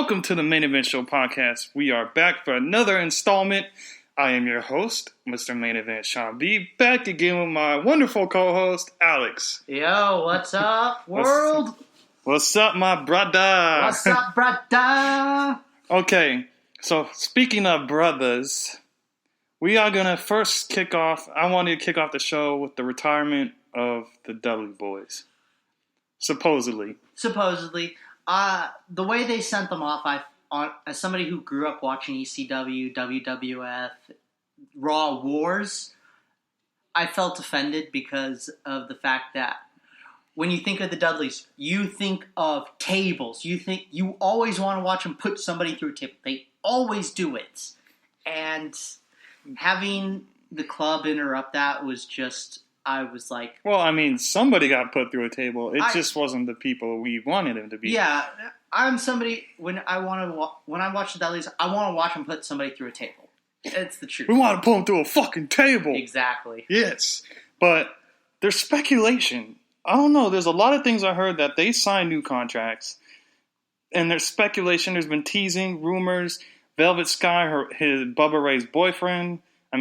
welcome to the Main Event Show podcast. We are back for another installment. I am your host, Mr. Main Event Sean B. Back again with my wonderful co-host, Alex. Yo, what's up, world? What's up, my brother? What's up, brother? Okay, so speaking of brothers, we are going to first kick off. I wanted to kick off the show with the retirement of the Dudley Boys. Supposedly. The way they sent them off, as somebody who grew up watching ECW, WWF, Raw Wars, I felt offended because of the fact that when you think of the Dudleys, you think of tables. You always want to watch them put somebody through a table. They always do it. And having the club interrupt that was just... I was like... Well, I mean, somebody got put through a table. It just wasn't the people we wanted them to be. Yeah, I'm somebody... When I watch the Dudleys, I want to watch them put somebody through a table. It's the truth. We want to put them through a fucking table. Exactly. Yes. But there's speculation. I don't know. There's a lot of things I heard that they signed new contracts. And there's speculation. There's been teasing, rumors. Velvet Sky, his Bubba Ray's boyfriend...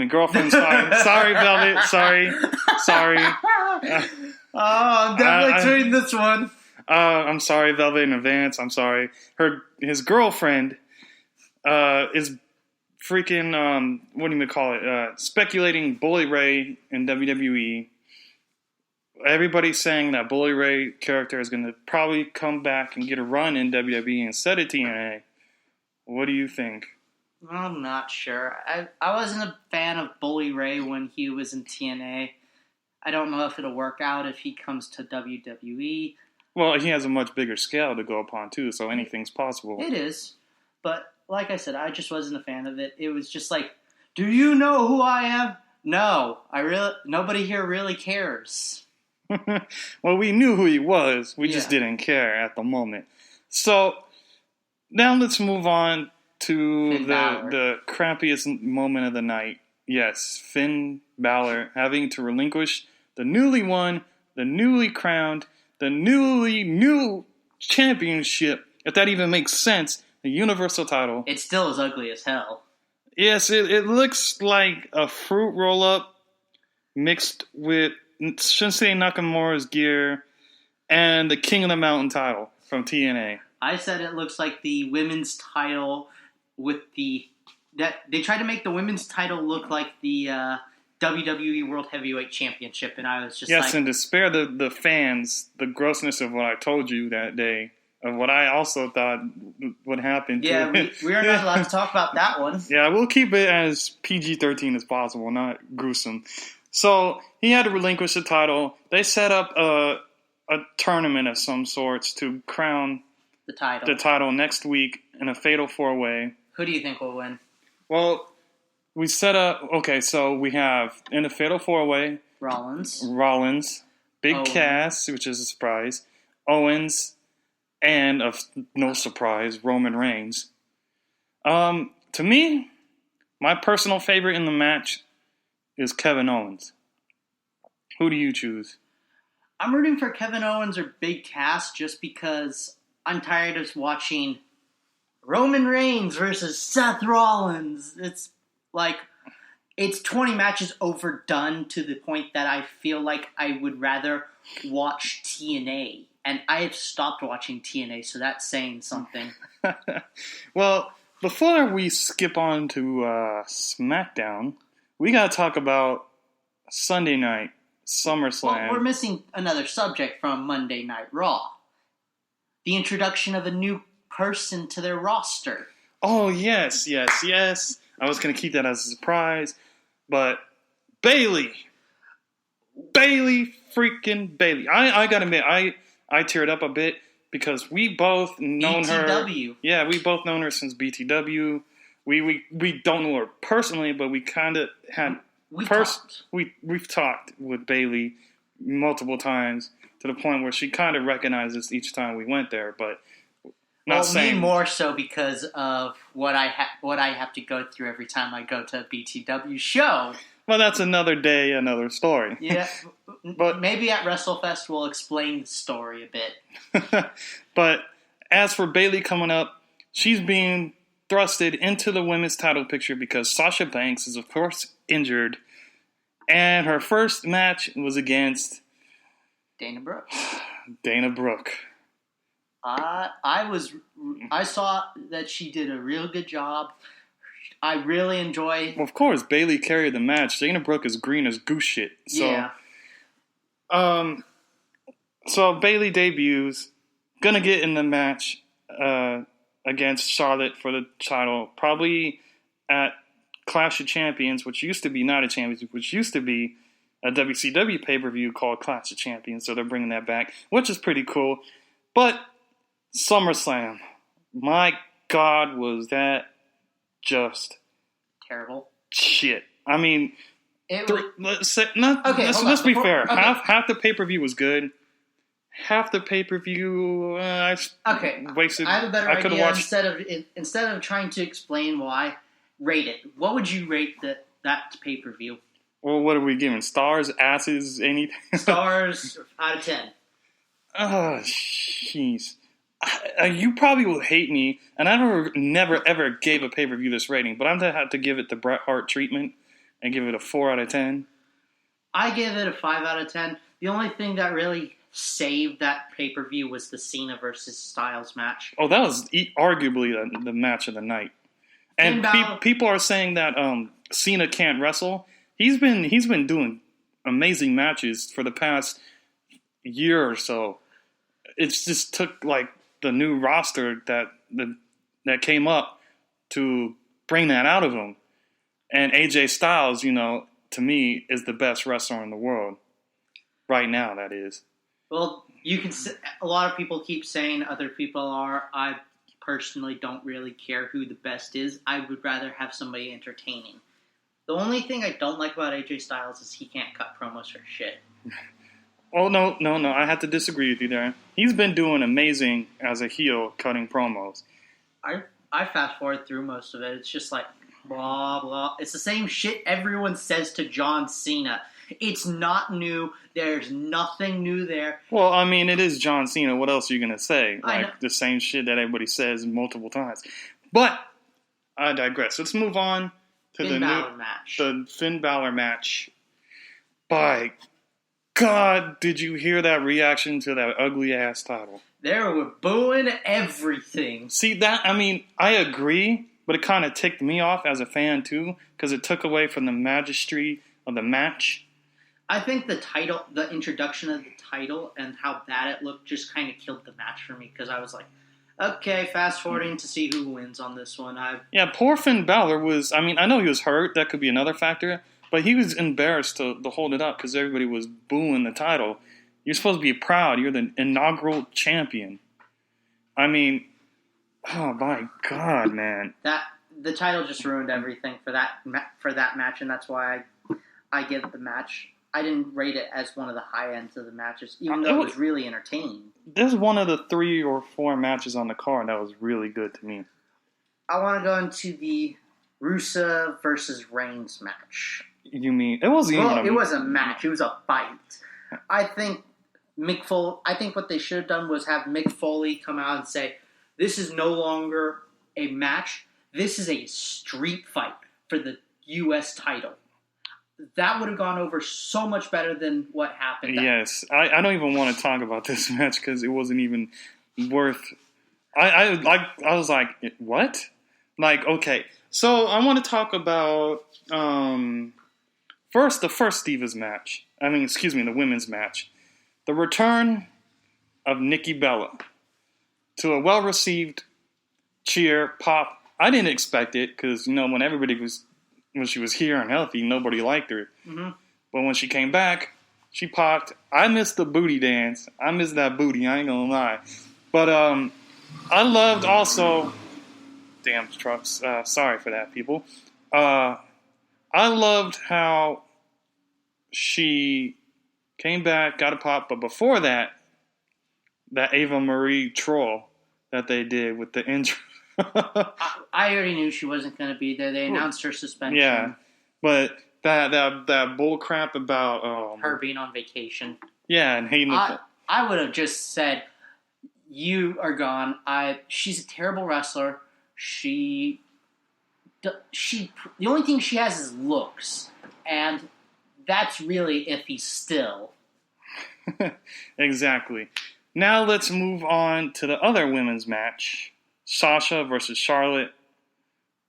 girlfriend, sorry, Velvet, sorry. I'm definitely tweeting this one. I'm sorry, Velvet, in advance, I'm sorry. His girlfriend is freaking, speculating Bully Ray in WWE. Everybody's saying that Bully Ray character is going to probably come back and get a run in WWE instead of TNA. What do you think? I'm not sure. I wasn't a fan of Bully Ray when he was in TNA. I don't know if it'll work out if he comes to WWE. Well, he has a much bigger scale to go upon, too, so anything's possible. It is. But, like I said, I just wasn't a fan of it. It was just like, do you know who I am? No. Nobody here really cares. Well, we knew who he was. We just didn't care at the moment. So, now let's move on to the crappiest moment of the night. Yes, Finn Balor having to relinquish the newly won, the newly crowned, the newly new championship, if that even makes sense, the Universal title. It's still as ugly as hell. Yes, it looks like a fruit roll-up mixed with Shinsuke Nakamura's gear and the King of the Mountain title from TNA. I said it looks like the women's title with that they tried to make the women's title look like the WWE World Heavyweight Championship, and I was just yes, and to spare the fans the grossness of what I told you that day, of what I also thought would happen. Yeah, we are not allowed to talk about that one. Yeah, we'll keep it as PG-13 as possible, not gruesome. So he had to relinquish the title. They set up a tournament of some sorts to crown the title next week in a fatal 4-way. Who do you think will win? Well, we set up... Okay, so we have, in a fatal 4-way... Rollins. Big Cass, which is a surprise. Owens. And, of no surprise, Roman Reigns. To me, my personal favorite in the match is Kevin Owens. Who do you choose? I'm rooting for Kevin Owens or Big Cass just because I'm tired of watching Roman Reigns versus Seth Rollins. It's like, it's 20 matches overdone to the point that I feel like I would rather watch TNA. And I have stopped watching TNA, so that's saying something. Well, before we skip on to SmackDown, we got to talk about Sunday night, SummerSlam. Well, we're missing another subject from Monday Night Raw. The introduction of a new person to their roster. Oh, yes. I was going to keep that as a surprise, but Bayley. Freaking Bayley. I got to admit, I teared up a bit because we both known BTW. her. Yeah, we both known her since BTW. We don't know her personally, but we kind of had... We've talked with Bayley multiple times to the point where she kind of recognized us each time we went there, but me more so because of what I have to go through every time I go to a BTW show. Well, that's another day, another story. Yeah, but maybe at WrestleFest we'll explain the story a bit. But as for Bayley coming up, she's being thrusted into the women's title picture because Sasha Banks is, of course, injured. And her first match was against Dana Brooke. Dana Brooke. I saw that she did a real good job. I really enjoy. Well, of course, Bayley carried the match. Dana Brooke is green as goose shit. So, yeah. So Bayley debuts, gonna get in the match against Charlotte for the title, probably at Clash of Champions, which used to be Night of Champions, which used to be a WCW pay-per-view called Clash of Champions. So they're bringing that back, which is pretty cool. But Summerslam, my God, was that just terrible shit. I mean, let's be fair. Okay. Half the pay-per-view was good. Half the pay-per-view, I wasted. I have a better idea. Watched... Instead of trying to explain why, rate it. What would you rate that pay-per-view? Well, what are we giving? Stars, asses, anything? Stars out of 10. Oh, jeez. You probably will hate me, and I never ever gave a pay-per-view this rating, but I'm going to have to give it the Bret Hart treatment and give it a 4 out of 10. I give it a 5 out of 10. The only thing that really saved that pay-per-view was the Cena versus Styles match. Oh, that was arguably the match of the night. And people are saying that Cena can't wrestle. He's been doing amazing matches for the past year or so. It just took like the new roster that came up to bring that out of him. And AJ Styles, to me, is the best wrestler in the world right now. That is. Well, a lot of people keep saying other people are. I personally don't really care who the best is. I would rather have somebody entertaining. The only thing I don't like about AJ Styles is he can't cut promos for shit. Oh, no. I have to disagree with you there. He's been doing amazing as a heel cutting promos. I fast forward through most of it. It's just like blah, blah. It's the same shit everyone says to John Cena. It's not new. There's nothing new there. Well, I mean, it is John Cena. What else are you going to say? Like the same shit that everybody says multiple times. But I digress. Let's move on to the Finn Balor match. By God, did you hear that reaction to that ugly-ass title? They were booing everything. See, I agree, but it kind of ticked me off as a fan, too, because it took away from the majesty of the match. I think the introduction of the title and how bad it looked just kind of killed the match for me, because I was like, okay, fast-forwarding to see who wins on this one. Yeah, poor Finn Balor was, I know he was hurt, that could be another factor, but he was embarrassed to hold it up because everybody was booing the title. You're supposed to be proud. You're the inaugural champion. Oh my God, man. The title just ruined everything for that match, and that's why I give the match. I didn't rate it as one of the high ends of the matches, even though it was really entertaining. This is one of the 3 or 4 matches on the card that was really good to me. I want to go into the Rusev versus Reigns match. You mean it wasn't even? It was a match. It was a fight. I think what they should have done was have Mick Foley come out and say, "This is no longer a match. This is a street fight for the U.S. title." That would have gone over so much better than what happened. Yes, I don't even want to talk about this match because it wasn't even worth. I was like, what? Like, okay, so I want to talk about first the first Divas match. The women's match, the return of Nikki Bella to a well-received cheer pop. I didn't expect it because when she was here and healthy, nobody liked her. Mm-hmm. But when she came back, she popped. I missed the booty dance. I missed that booty. I ain't gonna lie. But I loved also. Damn trucks. Sorry for that, people. I loved how she came back, got a pop. But before that Ava Marie troll that they did with the intro. I already knew she wasn't going to be there. They announced her suspension. Yeah, but that bull crap about her being on vacation. Yeah, and hating. I would have just said, You are gone. She's a terrible wrestler. The only thing she has is looks, and that's really iffy still. Exactly. Now let's move on to the other women's match. Sasha versus Charlotte,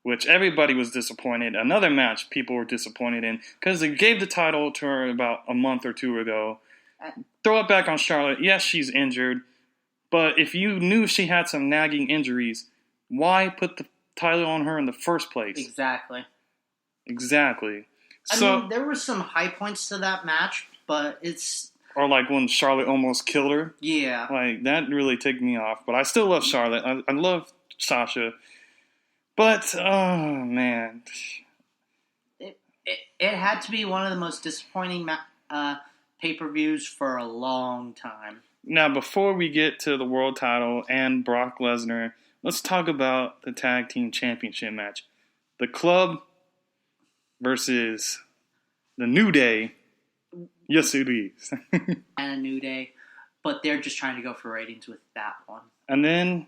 which everybody was disappointed. Another match people were disappointed in because they gave the title to her about a month or two ago. Throw it back on Charlotte. Yes, she's injured. But if you knew she had some nagging injuries, why put the title on her in the first place? Exactly. So, I mean, there were some high points to that match, but it's... Or like when Charlotte almost killed her. Yeah. Like, that really ticked me off. But I still love Charlotte. I love Sasha. But, oh, man. It had to be one of the most disappointing pay-per-views for a long time. Now, before we get to the world title and Brock Lesnar, let's talk about the Tag Team Championship match. The Club versus the New Day. Yes, it is. And a New Day, but they're just trying to go for ratings with that one. And then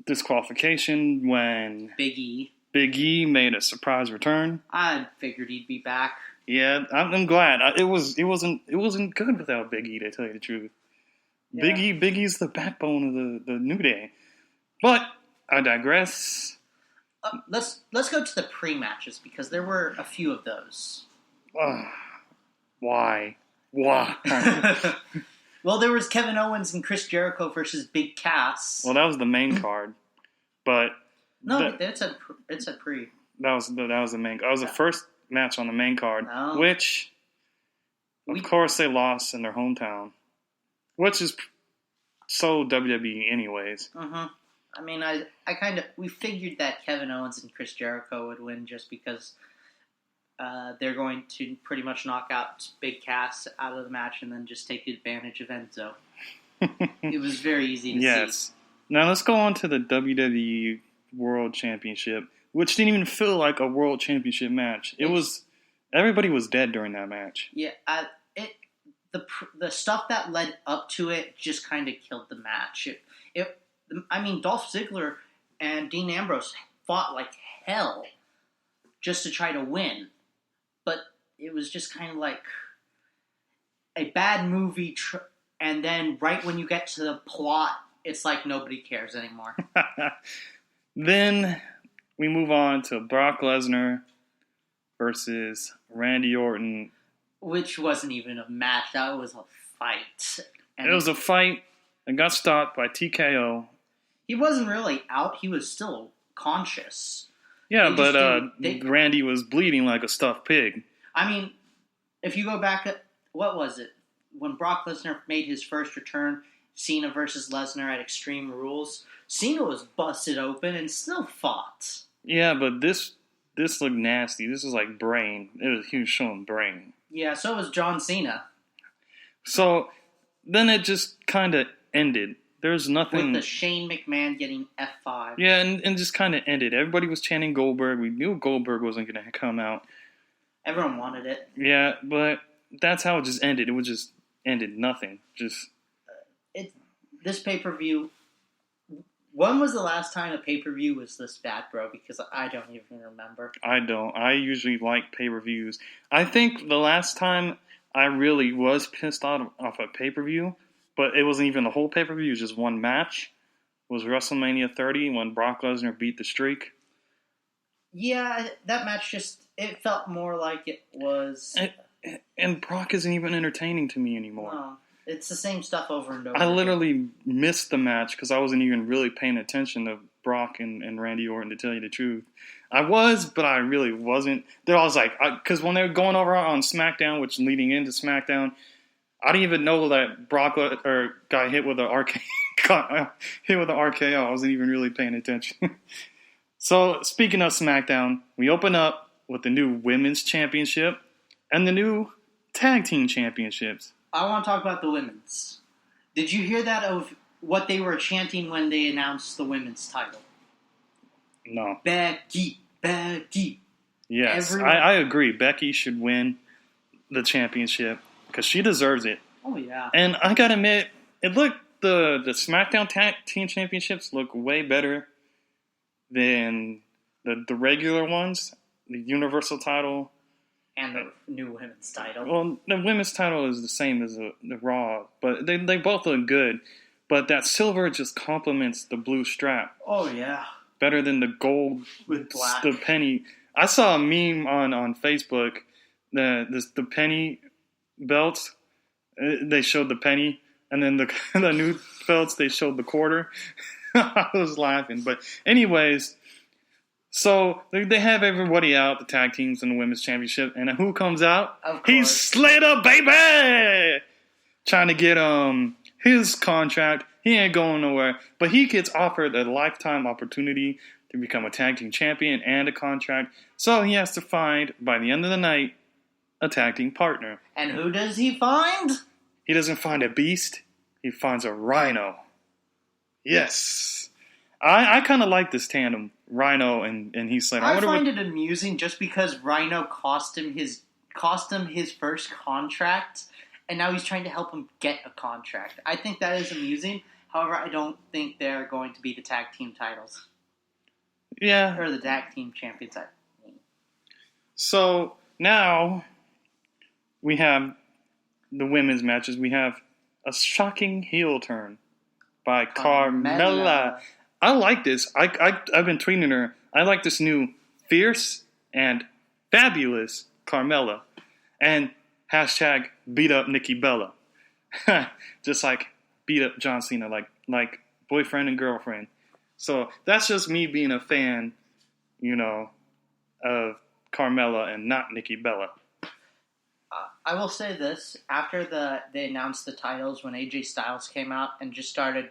disqualification when Big E made a surprise return. I figured he'd be back. Yeah, I'm glad. It wasn't good without Big E, to tell you the truth. Yeah. Big E's the backbone of the New Day. But I digress. Let's go to the pre-matches because there were a few of those. Why? Well, there was Kevin Owens and Chris Jericho versus Big Cass. Well, that was the main card, but it said pre. That was the main. That was the first match on the main card, which, of course, they lost in their hometown, which is so WWE, anyways. Mm-hmm. I mean, we figured that Kevin Owens and Chris Jericho would win just because they're going to pretty much knock out Big Cass out of the match and then just take advantage of Enzo. It was very easy to see. Yes. Now let's go on to the WWE World Championship, which didn't even feel like a World Championship match. Everybody was dead during that match. Yeah, the stuff that led up to it just kind of killed the match. Dolph Ziggler and Dean Ambrose fought like hell just to try to win. But it was just kind of like a bad movie, and then right when you get to the plot, it's like nobody cares anymore. Then we move on to Brock Lesnar versus Randy Orton. Which wasn't even a match. That was a fight. It was a fight and got stopped by TKO. He wasn't really out. He was still conscious. Yeah, Randy was bleeding like a stuffed pig. I mean, if you go back at, what was it? When Brock Lesnar made his first return, Cena versus Lesnar at Extreme Rules, Cena was busted open and still fought. Yeah, but this looked nasty. This was like brain. He was showing brain. Yeah, so was John Cena. So then it just kind of ended. There's nothing... With the Shane McMahon getting F5. Yeah, and just kind of ended. Everybody was chanting Goldberg. We knew Goldberg wasn't going to come out. Everyone wanted it. Yeah, but that's how it just ended. It was just ended. Nothing. This pay-per-view... When was the last time a pay-per-view was this bad, bro? Because I don't even remember. I don't. I usually like pay-per-views. I think the last time I really was pissed off a pay-per-view, but it wasn't even the whole pay-per-view, it was just one match, was WrestleMania 30 when Brock Lesnar beat the streak. Yeah, that match it felt more like it was... And Brock isn't even entertaining to me anymore. No, it's the same stuff over and over. I literally missed the match because I wasn't even really paying attention to Brock and Randy Orton, to tell you the truth. I was, but I really wasn't. I was like, because when they were going over on SmackDown, which leading into SmackDown, I didn't even know that Brock got hit with an RKO. I wasn't even really paying attention. So, speaking of SmackDown, we open up with the new Women's Championship and the new Tag Team Championships. I want to talk about the women's. Did you hear that of what they were chanting when they announced the women's title? No. Becky. Yes, I agree. Becky should win the championship because she deserves it. Oh, yeah. And I gotta admit, the the SmackDown Tag Team Championships look way better than the regular ones, the Universal title. And the new women's title. Well, the women's title is the same as the Raw, but they both look good. But that silver just complements the blue strap. Oh, yeah. Better than the gold with black. The penny. I saw a meme on Facebook the penny belts. They showed the penny, and then the new belts they showed the quarter. I was laughing, but anyways, so they have everybody out, the tag teams and the women's championship, and who comes out? He's Slater, baby, trying to get his contract. He ain't going nowhere, but he gets offered a lifetime opportunity to become a tag team champion and a contract. So he has to find, by the end of the night, a tag team partner. And who does he find? He doesn't find a beast. He finds a Rhino. Yes. I kind of like this tandem, Rhino and Heath Slater. I find it amusing just because Rhino cost him his first contract, and now he's trying to help him get a contract. I think that is amusing. However, I don't think they're going to be the tag team titles. Yeah. Or the tag team champions. So now we have the women's matches. We have a shocking heel turn by Carmella. I like this. I've been tweeting her. I like this new fierce and fabulous Carmella. And hashtag beat up Nikki Bella. Just like beat up John Cena, like boyfriend and girlfriend. So that's just me being a fan, of Carmella and not Nikki Bella. I will say this. After they announced the titles, when AJ Styles came out and just started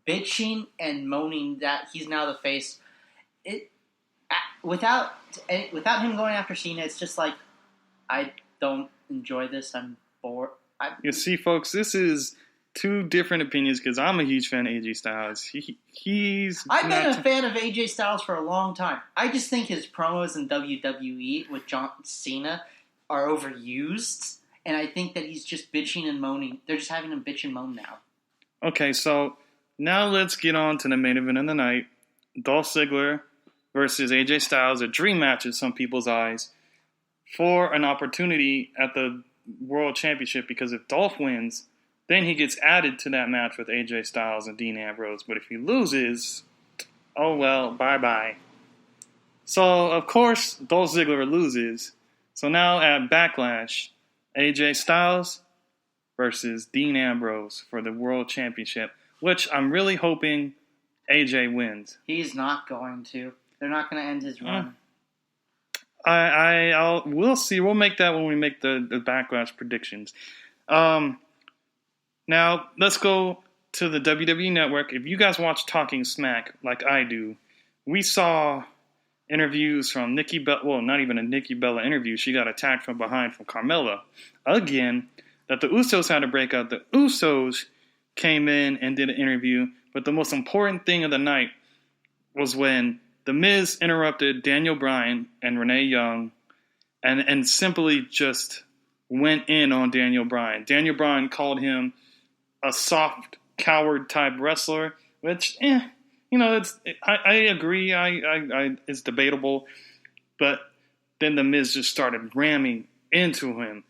bitching and moaning that he's now the face, without him going after Cena, it's just like, I don't enjoy this. I'm bored. You see, folks, this is two different opinions because I'm a huge fan of AJ Styles. I've been a fan of AJ Styles for a long time. I just think his promos in WWE with John Cena are overused, and I think that he's just bitching and moaning. They're just having him bitch and moan now. Okay, so now let's get on to the main event of the night. Dolph Ziggler versus AJ Styles, a dream match in some people's eyes, for an opportunity at the World Championship, because if Dolph wins, then he gets added to that match with AJ Styles and Dean Ambrose. But if he loses, oh well, bye-bye. So, of course, Dolph Ziggler loses. So now at Backlash, AJ Styles versus Dean Ambrose for the World Championship, which I'm really hoping AJ wins. He's not going to. They're not going to end his run. We'll see. We'll make that when we make the Backlash predictions. Now, let's go to the WWE Network. If you guys watch Talking Smack like I do, we saw interviews from Nikki Bella. Well, not even a Nikki Bella interview. She got attacked from behind from Carmella. Again, that the Usos had a breakout. The Usos came in and did an interview. But the most important thing of the night was when The Miz interrupted Daniel Bryan and Renee Young and simply just went in on Daniel Bryan. Daniel Bryan called him a soft, coward-type wrestler, which, I agree. It's debatable. But then The Miz just started ramming into him,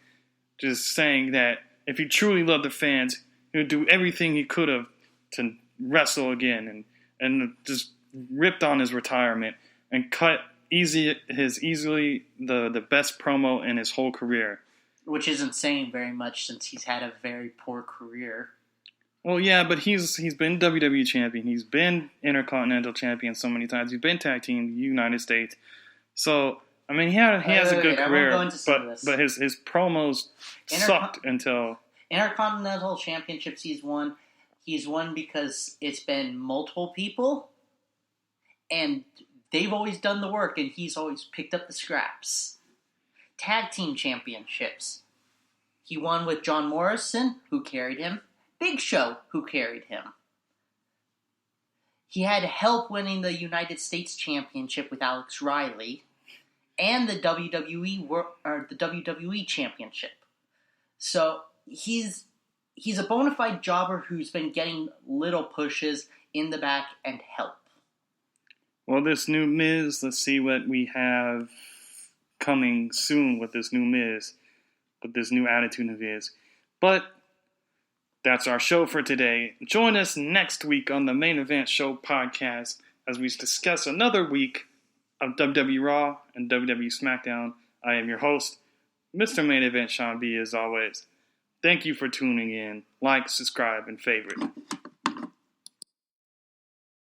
just saying that if he truly loved the fans, he would do everything he could have to wrestle again, and just ripped on his retirement and cut easily the best promo in his whole career. Which isn't saying very much since he's had a very poor career. Well, yeah, but he's been WWE champion. He's been Intercontinental champion so many times. He's been tag team United States. So, I mean, he has a good career, but his promos sucked until... Intercontinental championships he's won because it's been multiple people, and they've always done the work, and he's always picked up the scraps. Tag team championships. He won with John Morrison, who carried him. Big Show, who carried him. He had help winning the United States Championship with Alex Riley, and the WWE Championship. So he he's a bona fide jobber who's been getting little pushes in the back and help. Well, this new Miz, let's see what we have coming soon with this new Miz, with this new attitude of his. But that's our show for today. Join us next week on the Main Event Show podcast as we discuss another week of WWE Raw and WWE SmackDown. I am your host, Mr. Main Event Sean B, as always. Thank you for tuning in. Like, subscribe, and favorite.